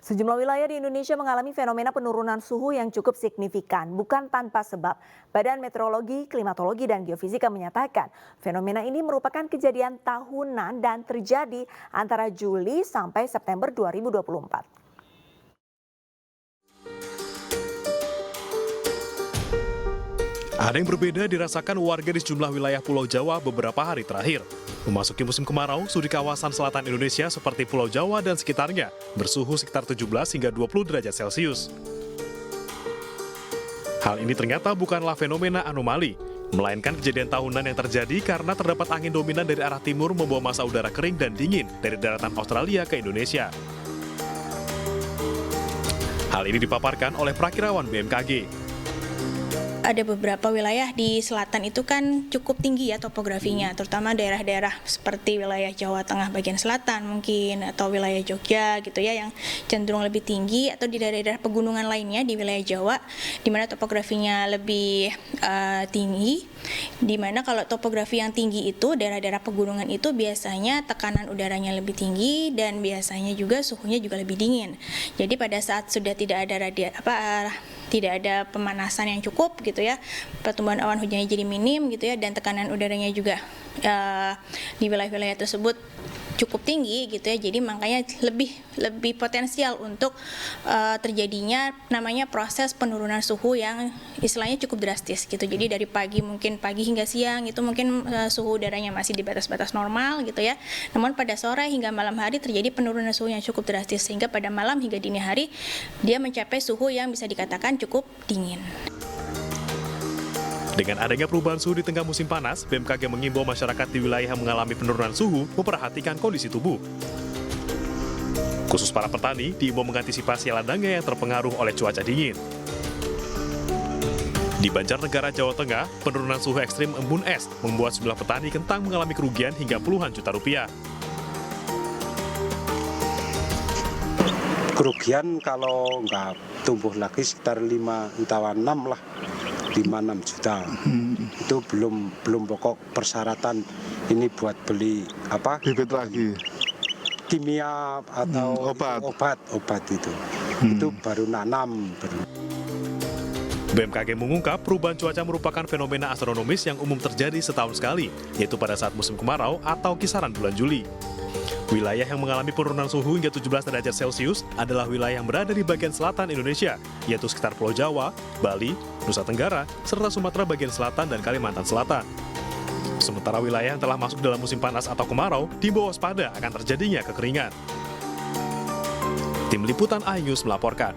Sejumlah wilayah di Indonesia mengalami fenomena penurunan suhu yang cukup signifikan, bukan tanpa sebab. Badan Meteorologi, Klimatologi, dan Geofisika menyatakan fenomena ini merupakan kejadian tahunan dan terjadi antara Juli sampai September 2024. Ada yang berbeda dirasakan warga di sejumlah wilayah Pulau Jawa beberapa hari terakhir. Memasuki musim kemarau, suhu di kawasan selatan Indonesia seperti Pulau Jawa dan sekitarnya bersuhu sekitar 17 hingga 20 derajat Celcius. Hal ini ternyata bukanlah fenomena anomali, melainkan kejadian tahunan yang terjadi karena terdapat angin dominan dari arah timur membawa massa udara kering dan dingin dari daratan Australia ke Indonesia. Hal ini dipaparkan oleh prakirawan BMKG. Ada beberapa wilayah di selatan itu kan cukup tinggi ya topografinya, terutama daerah-daerah seperti wilayah Jawa Tengah bagian selatan mungkin, atau wilayah Jogja gitu ya, yang cenderung lebih tinggi, atau di daerah-daerah pegunungan lainnya di wilayah Jawa, di mana topografinya lebih tinggi, di mana kalau topografi yang tinggi itu, daerah-daerah pegunungan itu biasanya tekanan udaranya lebih tinggi dan biasanya juga suhunya juga lebih dingin. Jadi pada saat sudah tidak ada tidak ada pemanasan yang cukup gitu ya, pertumbuhan awan hujannya jadi minim gitu ya, dan tekanan udaranya juga di wilayah-wilayah tersebut cukup tinggi gitu ya, jadi makanya lebih potensial untuk terjadinya namanya proses penurunan suhu yang istilahnya cukup drastis gitu. Jadi dari pagi hingga siang itu mungkin suhu udaranya masih di batas-batas normal gitu ya, namun pada sore hingga malam hari terjadi penurunan suhu yang cukup drastis, sehingga pada malam hingga dini hari dia mencapai suhu yang bisa dikatakan cukup dingin. Dengan adanya perubahan suhu di tengah musim panas, BMKG mengimbau masyarakat di wilayah yang mengalami penurunan suhu memperhatikan kondisi tubuh. Khusus para petani, diimbau mengantisipasi ladangnya yang terpengaruh oleh cuaca dingin. Di Banjarnegara, Jawa Tengah, penurunan suhu ekstrim embun es membuat sejumlah petani kentang mengalami kerugian hingga puluhan juta rupiah. Kerugian kalau nggak tumbuh lagi sekitar 5-6 lah. 5-6 juta. Itu belum pokok persyaratan ini buat beli bibit lagi, kimia atau obat itu. Itu baru nanam. BMKG mengungkap perubahan cuaca merupakan fenomena astronomis yang umum terjadi setahun sekali, yaitu pada saat musim kemarau atau kisaran bulan Juli. Wilayah yang mengalami penurunan suhu hingga 17 derajat Celcius adalah wilayah yang berada di bagian selatan Indonesia, yaitu sekitar Pulau Jawa, Bali, Nusa Tenggara, serta Sumatera bagian selatan dan Kalimantan Selatan. Sementara wilayah yang telah masuk dalam musim panas atau kemarau diimbau waspada akan terjadinya kekeringan. Tim Liputan iNews melaporkan.